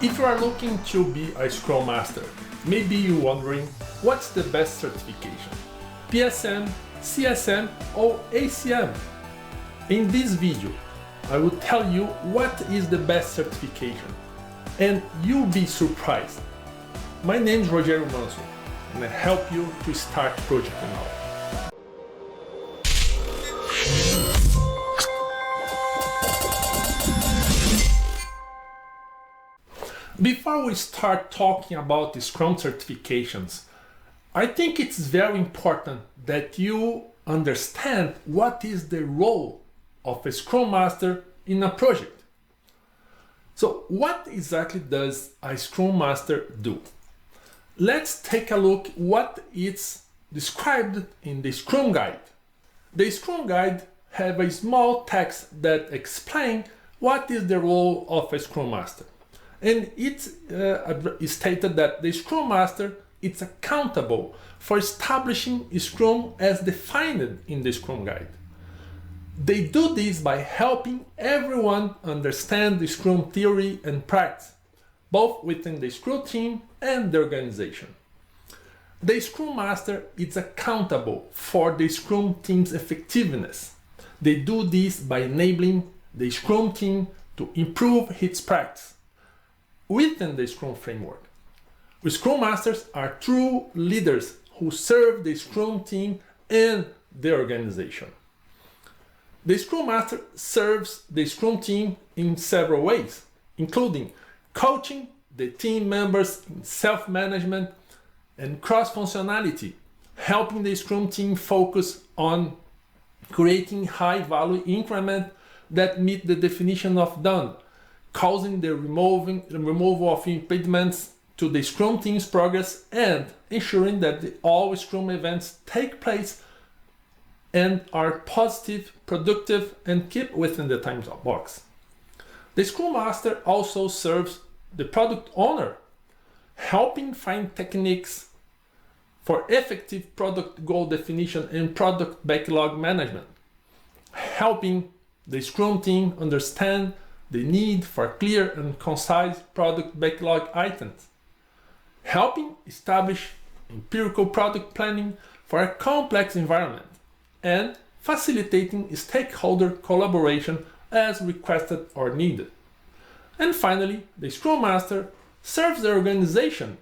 If you are looking to be a Scrum Master, maybe you're wondering what's the best certification? PSM, CSM or ACM? In this video, I will tell you what is the best certification and you'll be surprised. My name is Rogério Manso and I help you to start projecting now. Before we start talking about the Scrum certifications, I think it's very important that you understand what is the role of a Scrum Master in a project. So what exactly does a Scrum Master do? Let's take a look what is described in the Scrum Guide. The Scrum Guide have a small text that explains what is the role of a Scrum Master. And it's stated that the Scrum Master is accountable for establishing Scrum as defined in the Scrum Guide. They do this by helping everyone understand the Scrum theory and practice, both within the Scrum team and the organization. The Scrum Master is accountable for the Scrum team's effectiveness. They do this by enabling the Scrum team to improve its practice within the Scrum framework. Scrum Masters are true leaders who serve the Scrum team and the organization. The Scrum Master serves the Scrum team in several ways, including coaching the team members in self-management and cross-functionality, helping the Scrum team focus on creating high-value increments that meet the definition of done, causing the removal of impediments to the Scrum team's progress, and ensuring that all Scrum events take place and are positive, productive, and keep within the time box. The Scrum Master also serves the product owner, helping find techniques for effective product goal definition and product backlog management, helping the Scrum team understand the need for clear and concise product backlog items, helping establish empirical product planning for a complex environment, and facilitating stakeholder collaboration as requested or needed. And finally, the Scrum Master serves the organization,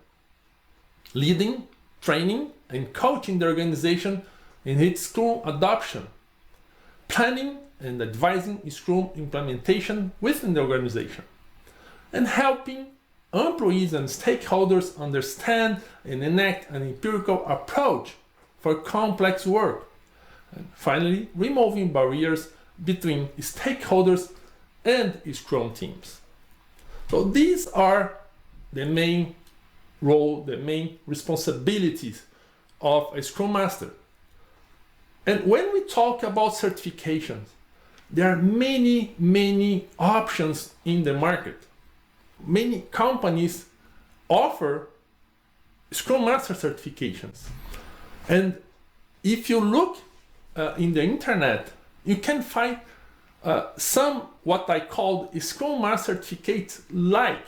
leading, training, and coaching the organization in its Scrum adoption, planning and advising Scrum implementation within the organization, and helping employees and stakeholders understand and enact an empirical approach for complex work, and finally, removing barriers between stakeholders and Scrum teams. So these are the main role, the main responsibilities of a Scrum Master. And when we talk about certifications, there are many options in the market. Many companies offer Scrum Master certifications. And if you look in the internet, you can find some what I call Scrum Master certificates like,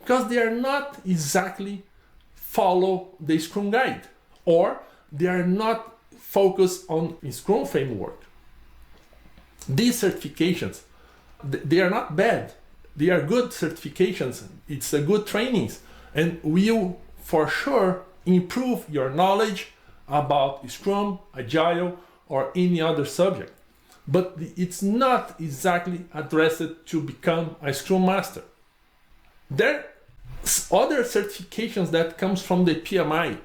because they are not exactly follow the Scrum Guide, or they are not focused on Scrum framework. These certifications, they are not bad. They are good certifications. It's a good trainings and will for sure improve your knowledge about Scrum, Agile, or any other subject. But it's not exactly addressed to become a Scrum Master. There are other certifications that comes from the PMI,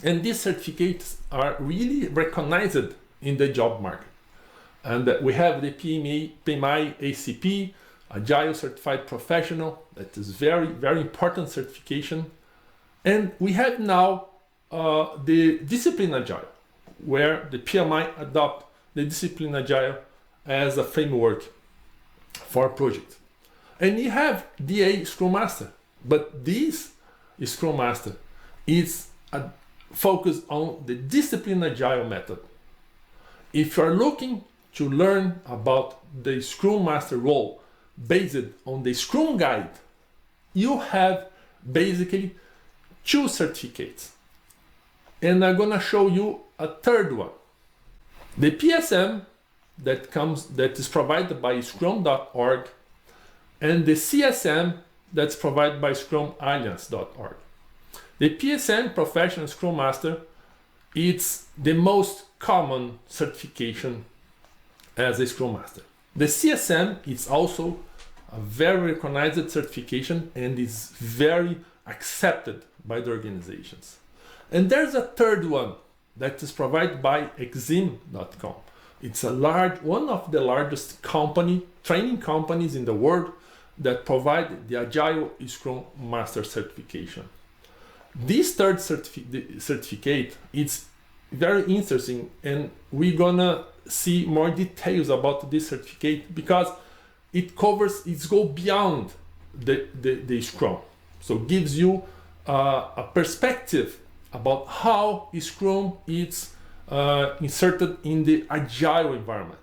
and these certificates are really recognized in the job market. And we have the PMI ACP, Agile Certified Professional, that is very important certification. And we have now the Discipline Agile, where the PMI adopt the Discipline Agile as a framework for projects. And you have DA Scrum Master, but this Scrum Master is focused on the Discipline Agile method. If you are looking to learn about the Scrum Master role based on the Scrum Guide, you have basically 2 certificates. And I'm gonna show you a third one. The PSM that is provided by scrum.org, and the CSM that's provided by scrumalliance.org. The PSM, Professional Scrum Master, it's the most common certification as a Scrum Master. The CSM is also a very recognized certification and is very accepted by the organizations. And there's a third one that is provided by exim.com. It's one of the largest training companies in the world that provide the Agile Scrum Master Certification. This third certificate is very interesting, and we're gonna see more details about this certificate because it goes beyond the Scrum. So it gives you a perspective about how Scrum is inserted in the Agile environment.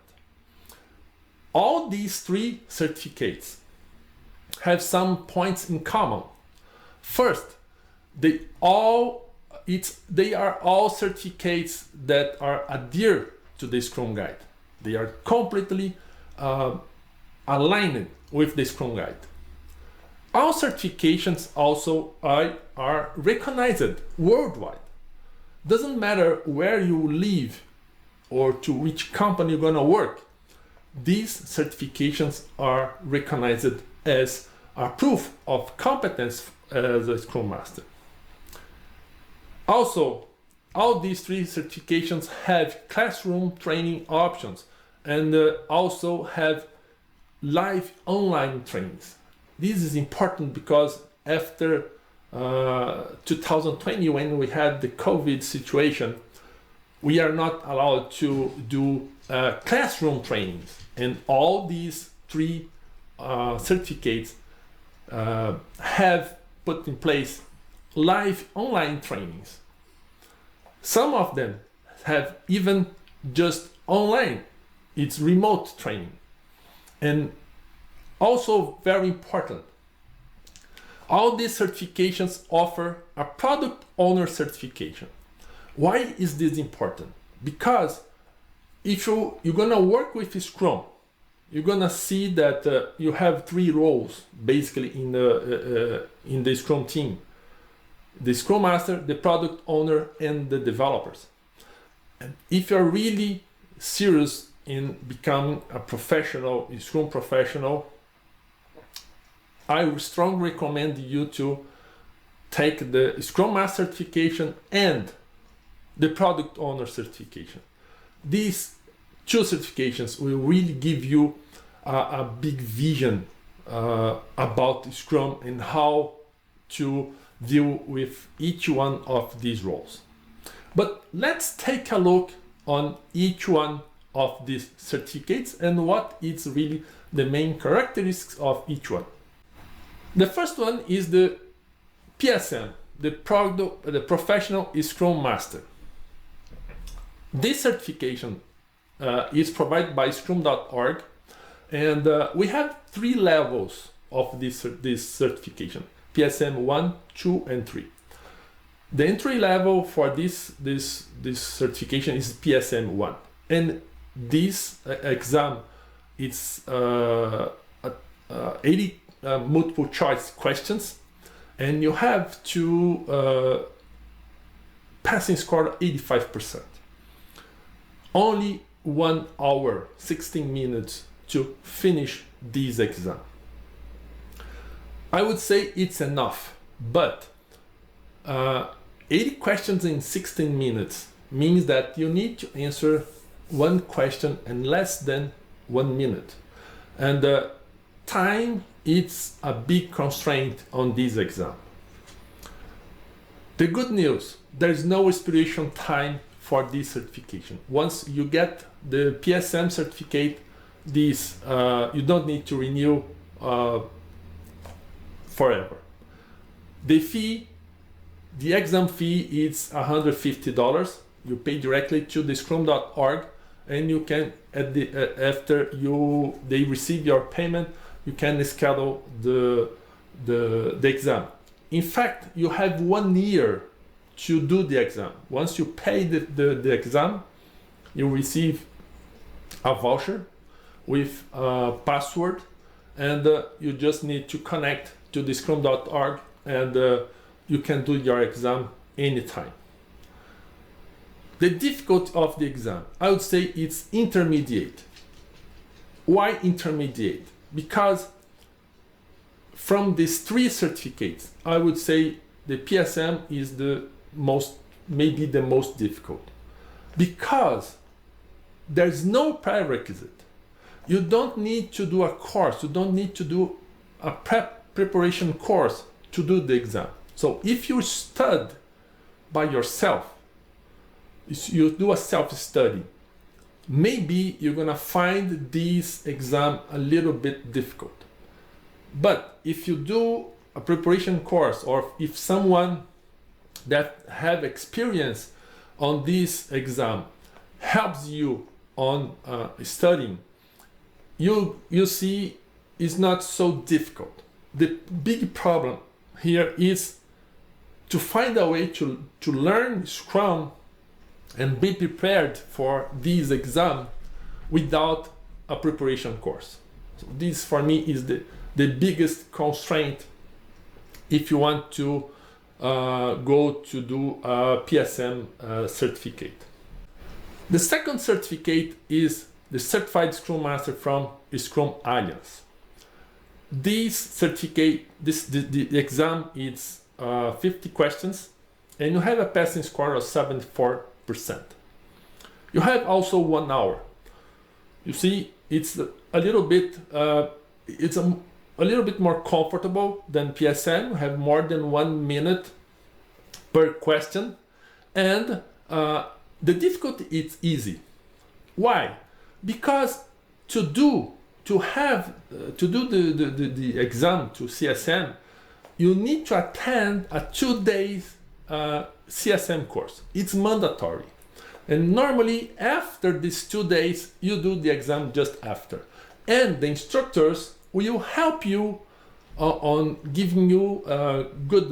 All these 3 certificates have some points in common. First, they are all certificates that are adhered to the Scrum Guide. They are completely aligned with the Scrum Guide. All certifications also are recognized worldwide. Doesn't matter where you live or to which company you're gonna work. These certifications are recognized as a proof of competence as a Scrum Master. Also, all these 3 certifications have classroom training options and also have live online trainings. This is important because after 2020, when we had the COVID situation, we are not allowed to do classroom trainings. And all these 3 certificates have put in place live online trainings. Some of them have even just online, it's remote training. And also very important, all these certifications offer a product owner certification. Why is this important? Because if you're gonna work with Scrum, you're gonna see that you have 3 roles basically in the Scrum team: the Scrum Master, the product owner, and the developers. And if you're really serious in becoming a professional, a Scrum professional, I would strongly recommend you to take the Scrum Master certification and the product owner certification. These 2 certifications will really give you a big vision about Scrum and how to deal with each one of these roles. But let's take a look on each one of these certificates and what is really the main characteristics of each one. The first one is the PSM, the Professional Scrum Master. This certification is provided by scrum.org, and we have 3 levels of this certification: PSM 1, 2, and 3. The entry level for this certification is PSM 1, and this exam it's 80 multiple choice questions, and you have to passing score 85%. Only 1 hour, 16 minutes to finish this exam. I would say it's enough, but 80 questions in 16 minutes means that you need to answer 1 question in less than 1 minute. And time is a big constraint on this exam. The good news, there's no expiration time for this certification. Once you get the PSM certificate, you don't need to renew forever. The exam fee is $150. You pay directly to the scrum.org, and you can after they receive your payment, you can schedule the the exam. In fact, you have 1 year to do the exam. Once you pay the exam, you receive a voucher with a password, and you just need to connect to the scrum.org, and you can do your exam anytime. The difficulty of the exam, I would say it's intermediate. Why intermediate? Because from these 3 certificates, I would say the PSM is maybe the most difficult, because there's no prerequisite. You don't need to do a course. You don't need to do a preparation course to do the exam. So if you study by yourself, you do a self-study, maybe you're gonna find this exam a little bit difficult. But if you do a preparation course, or if someone that have experience on this exam helps you on studying, you see it's not so difficult. The big problem here is to find a way to learn Scrum and be prepared for this exam without a preparation course. So this for me is the biggest constraint if you want to go to do a PSM certificate. The second certificate is the Certified Scrum Master from Scrum Alliance. This certificate, the exam is 50 questions, and you have a passing score of 74%. You have also 1 hour. You see, it's a little bit more comfortable than PSM. You have more than 1 minute per question, and the difficulty is easy. Why? Because to do the exam to CSM, you need to attend a 2 days CSM course. It's mandatory. And normally after these 2 days, you do the exam just after. And the instructors will help you on giving you good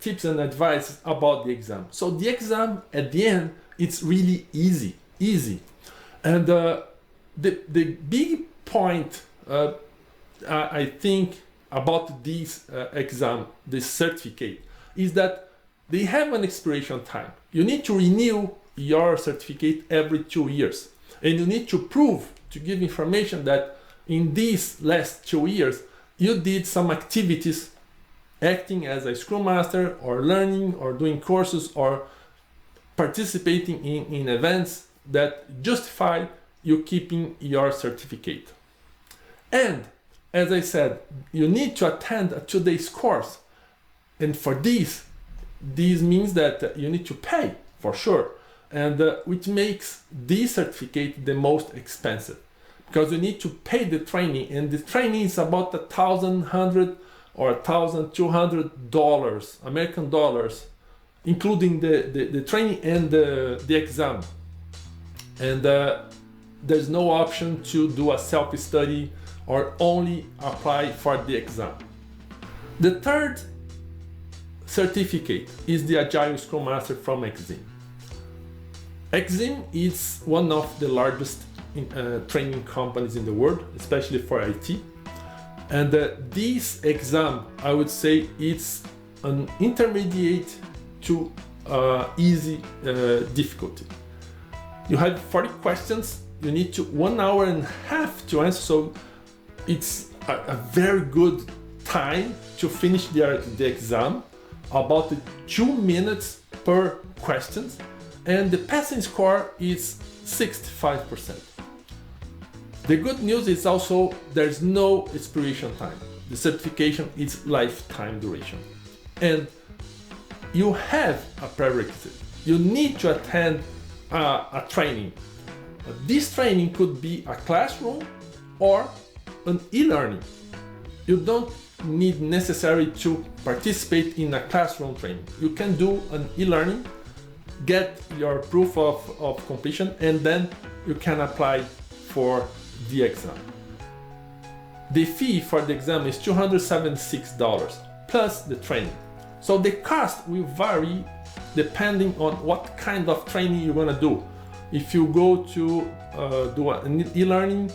tips and advice about the exam. So the exam at the end, it's really easy. And the big point I think about this exam, this certificate, is that they have an expiration time. You need to renew your certificate every 2 years. And you need to prove, to give information that in these last 2 years, you did some activities acting as a Scrum Master, or learning, or doing courses, or participating in events that justify you keeping your certificate. And as I said, you need to attend a 2 days course. And for this means that you need to pay for sure. And which makes this certificate the most expensive, because you need to pay the training, and the training is about $1,100 or $1,200 American dollars, including the training and the exam. And there's no option to do a self-study or only apply for the exam. The third certificate is the Agile Scrollmaster from Exim. Exim is one of the largest training companies in the world, especially for IT. And this exam, I would say, it's an intermediate to easy difficulty. You have 40 questions. You need 1.5 hours to answer. So it's a very good time to finish the exam, about 2 minutes per question. And the passing score is 65%. The good news is also there's no expiration time. The certification is lifetime duration. And you have a prerequisite. You need to attend a training. This training could be a classroom or an e-learning. You don't need necessarily to participate in a classroom training. You can do an e-learning, get your proof of completion, and then you can apply for the exam. The fee for the exam is $276 plus the training. So the cost will vary depending on what kind of training you're gonna do. If you go to do an e-learning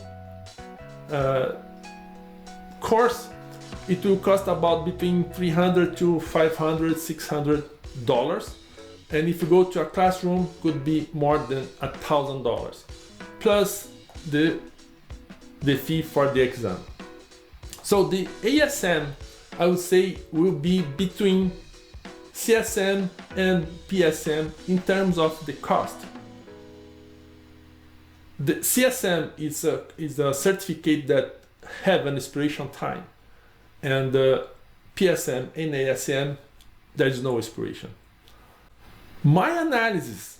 course, it will cost about between $300 to $500, $600. And if you go to a classroom, could be more than $1,000 plus the fee for the exam. So the ASM, I would say, will be between CSM and PSM in terms of the cost. The CSM is a certificate that have an expiration time, and the PSM and ASM, there is no expiration. My analysis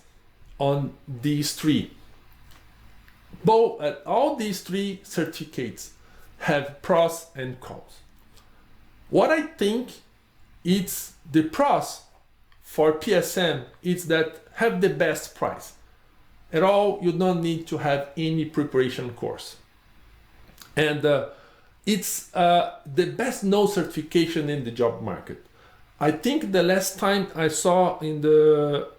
on these three, all these three certificates have pros and cons. What I think it's the pros for PSM is that have the best price. At all, you don't need to have any preparation course. And it's the best no certification in the job market. I think the last time I saw in the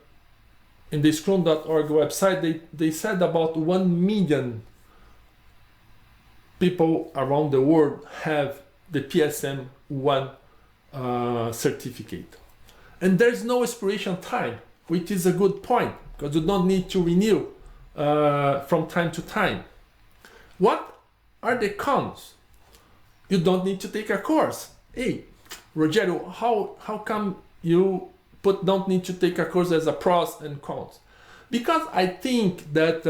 scrum.org website, they said about 1 million people around the world have the PSM 1 certificate. And there's no expiration time, which is a good point, because you don't need to renew from time to time. What are the cons? You don't need to take a course. Hey, Rogério, how come you don't need to take a course as a pros and cons? Because I think that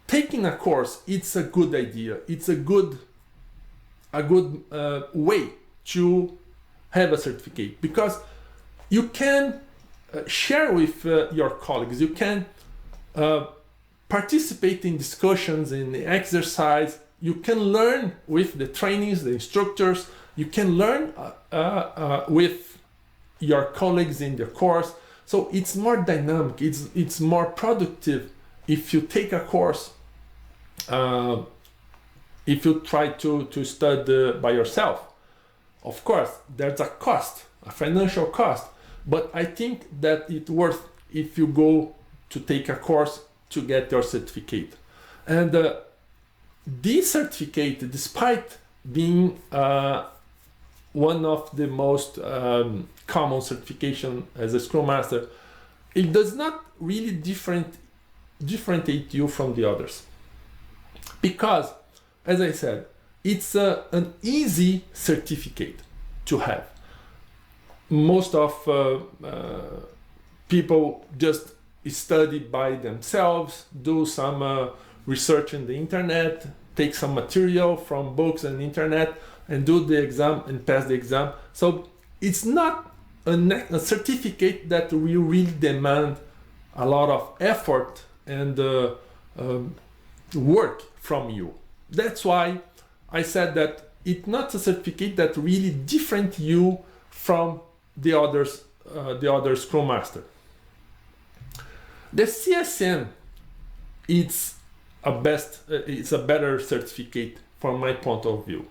taking a course, it's a good idea. It's a good way to have a certificate, because you can share with your colleagues. You can participate in discussions, in the exercise. You can learn with the trainings, the instructors. You can learn with your colleagues in the course. So it's more dynamic. It's more productive if you take a course. If you try to study by yourself. Of course, there's a cost, a financial cost, but I think that it's worth if you go to take a course to get your certificate. And this certificate, despite being one of the most common certification as a Scrum Master, it does not really differentiate you from the others. Because, as I said, it's an easy certificate to have. Most of people just study by themselves, do some research in the internet, take some material from books and internet, and do the exam and pass the exam. So it's not a certificate that will really demand a lot of effort and work from you. That's why I said that it's not a certificate that really different you from the other Scrum Master. The CSM, it's a better certificate from my point of view.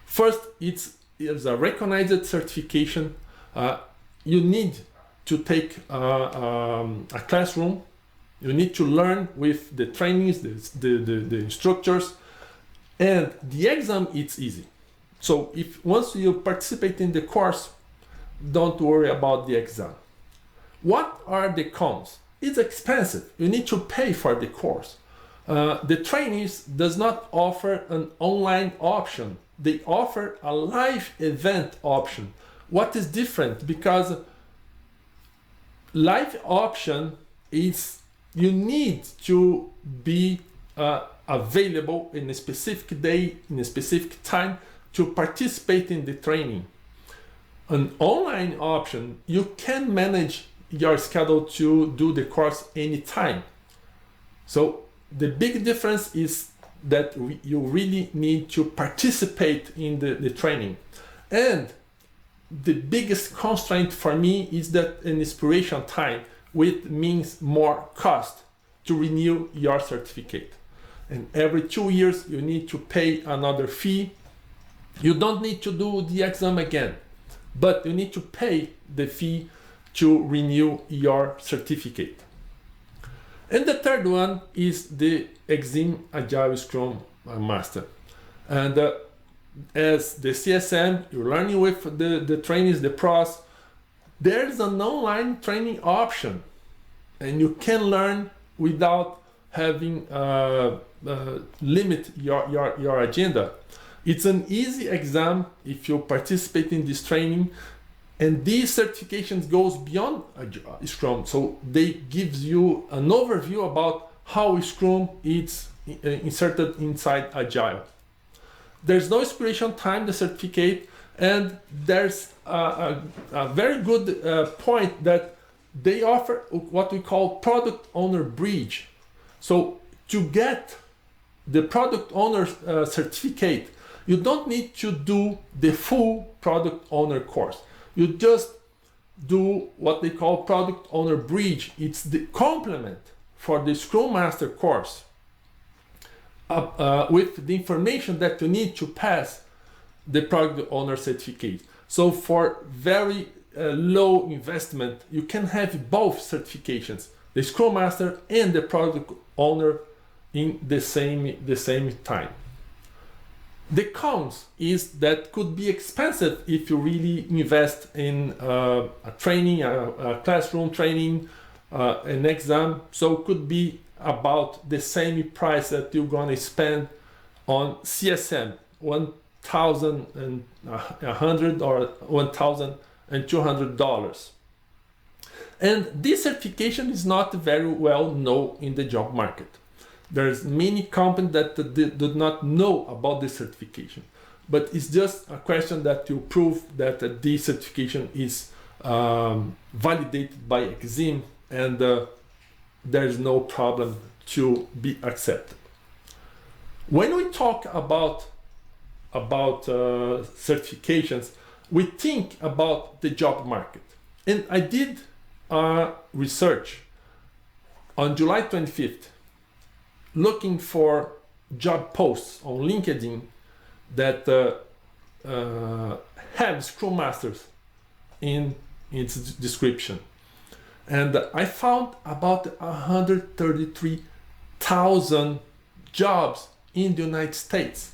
First, it's a recognized certification. You need to take a classroom. You need to learn with the trainings, the instructors, and the exam, it's easy. So once you participate in the course, don't worry about the exam. What are the cons? It's expensive. You need to pay for the course. The trainings does not offer an online option. They offer a live event option. What is different? Because live option is you need to be available in a specific day, in a specific time to participate in the training. An online option, you can manage your schedule to do the course anytime. So the big difference is that you really need to participate in the training. And the biggest constraint for me is that an expiration time, which means more cost to renew your certificate. and every 2 years you need to pay another fee. You don't need to do the exam again, but you need to pay the fee to renew your certificate. And the third one is the Exim Agile Scrum Master. And as the CSM, you're learning with the trainees, the pros. There's an online training option, and you can learn without having limit your agenda. It's an easy exam if you participate in this training, and these certifications goes beyond Scrum. So they gives you an overview about how Scrum is inserted inside Agile. There's no expiration time, the certificate, and there's a very good point that they offer what we call product owner bridge. So to get the product owner certificate, you don't need to do the full product owner course. You just do what they call product owner bridge. It's the complement for the Scrum Master course with the information that you need to pass the product owner certificate. So for very low investment, you can have both certifications, the Scrum Master and the product owner in the same time. The cons is that could be expensive if you really invest in a training, a classroom training, an exam. So it could be about the same price that you're gonna spend on CSM, $1,100 or $1,200. And this certification is not very well known in the job market. There's many companies that do not know about this certification, but it's just a question that you prove that this certification is validated by Exim, and there's no problem to be accepted. When we talk about certifications, we think about the job market. And I did research on July 25th, looking for job posts on LinkedIn that have Scrum Masters in its description. And I found about 133,000 jobs in the United States.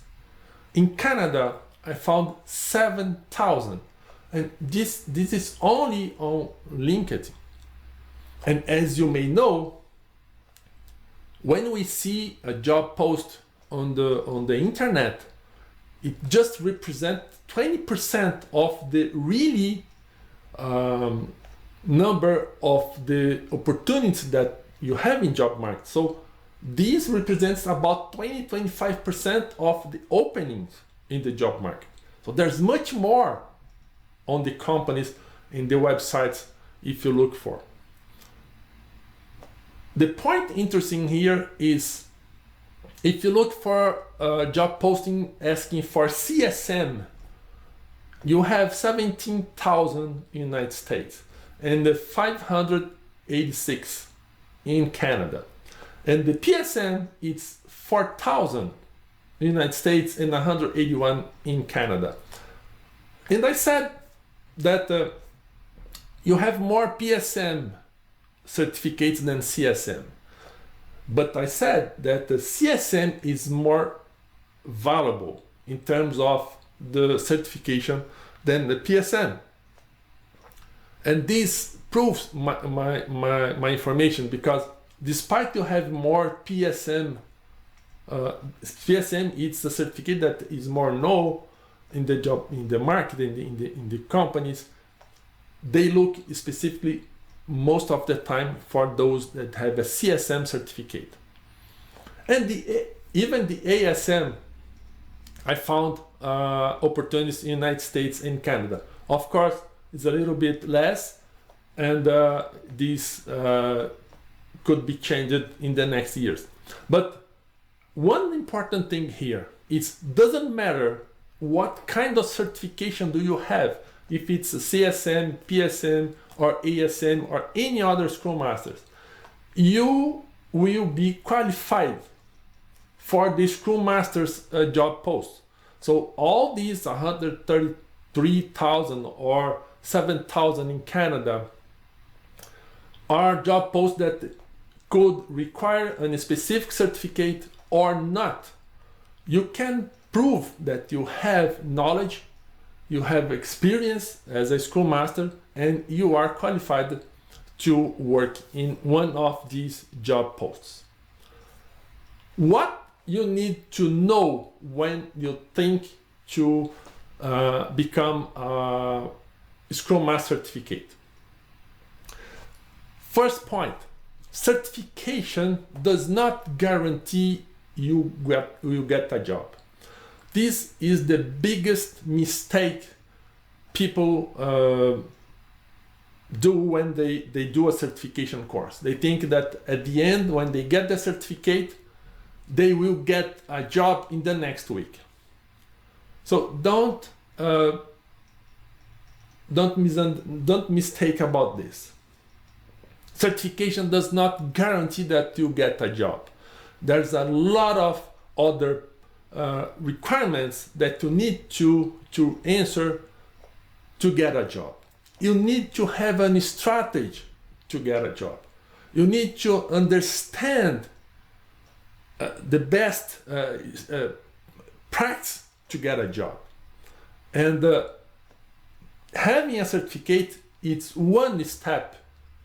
In Canada, I found 7,000. And this is only on LinkedIn. And as you may know, when we see a job post on the internet, it just represents 20% of the really number of the opportunities that you have in job market. So this represents about 20-25% of the openings in the job market. So there's much more on the companies in the websites if you look for. The point interesting here is if you look for a job posting asking for CSM, you have 17,000 in the United States and 586 in Canada. And the PSM is 4,000 in the United States and 181 in Canada. And I said that you have more PSM certificates than CSM. But I said that the CSM is more valuable in terms of the certification than the PSM. And this proves my information, because despite you have more PSM, PSM it's a certificate that is more known in the job, in the market, in the companies. They look specifically most of the time for those that have a CSM certificate. And even the ASM, I found opportunities in the United States and Canada. Of course, it's a little bit less, and this could be changed in the next years. But one important thing here is doesn't matter what kind of certification do you have, if it's a CSM, PSM, or ASM, or any other Scrum Masters, you will be qualified for the Scrum Master's job post. So all these 133,000 or 7,000 in Canada are job posts that could require a specific certificate or not. You can prove that you have knowledge, you have experience as a Scrum Master, and you are qualified to work in one of these job posts. What you need to know when you think to become a Scrum Master certificate. First point, certification does not guarantee you get a job. This is the biggest mistake people do when they do a certification course. They think that at the end, when they get the certificate, they will get a job in the next week. So don't mistake about this. Certification does not guarantee that you get a job. There's a lot of other requirements that you need to answer to get a job. You need to have a strategy to get a job. You need to understand the best practice to get a job. And having a certificate is one step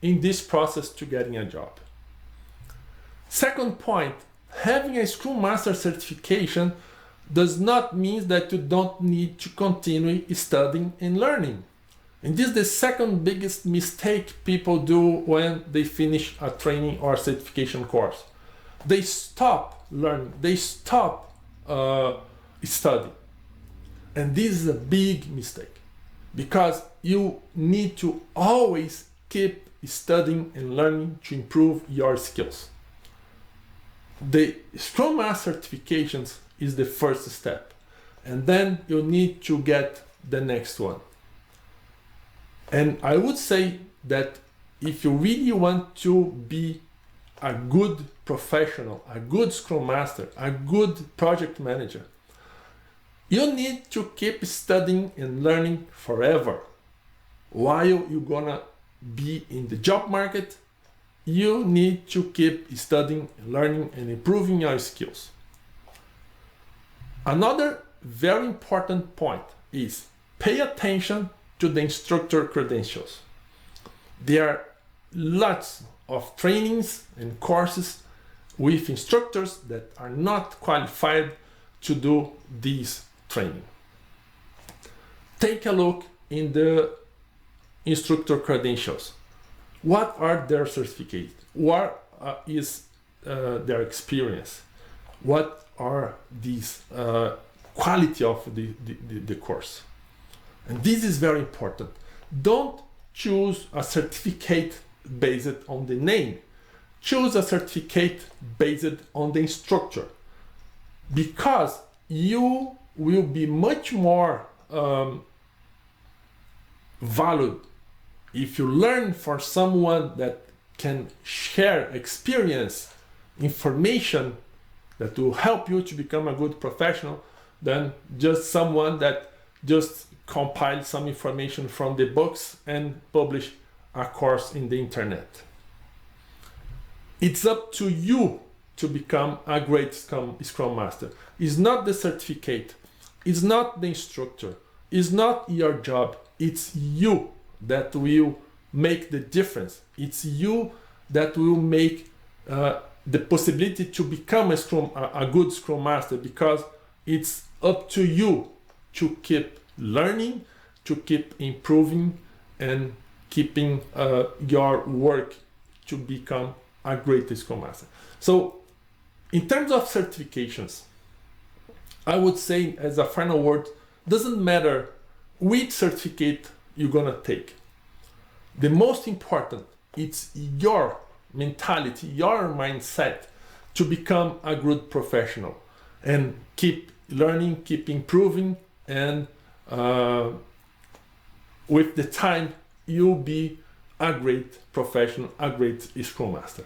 in this process to getting a job. Second point, having a Scrum Master certification does not mean that you don't need to continue studying and learning. And this is the second biggest mistake people do when they finish a training or certification course. They stop learning, they stop studying. And this is a big mistake because you need to always keep studying and learning to improve your skills. The Scrum Master certifications is the first step, and then you need to get the next one. And I would say that if you really want to be a good professional, a good Scrum Master, a good project manager, you need to keep studying and learning forever. While you're gonna be in the job market, you need to keep studying, learning, and improving your skills. Another very important point is pay attention to the instructor credentials. There are lots of trainings and courses with instructors that are not qualified to do this training. Take a look in the instructor credentials. What are their certificates? What is their experience? What are these quality of the course? And this is very important. Don't choose a certificate based on the name. Choose a certificate based on the instructor, because you will be much more valued if you learn for someone that can share experience, information that will help you to become a good professional, than just someone that just compile some information from the books and publish a course in the internet. It's up to you to become a great Scrum Master. It's not the certificate, it's not the instructor, it's not your job, it's you that will make the difference. It's you that will make the possibility to become a good Scrum Master, because it's up to you to keep learning, to keep improving, and keeping your work to become a great Scrum Master. So in terms of certifications, I would say as a final word, doesn't matter which certificate you're gonna take. The most important, it's your mentality, your mindset to become a good professional, and keep learning, keep improving, and with the time you'll be a great professional, a great Scrum Master.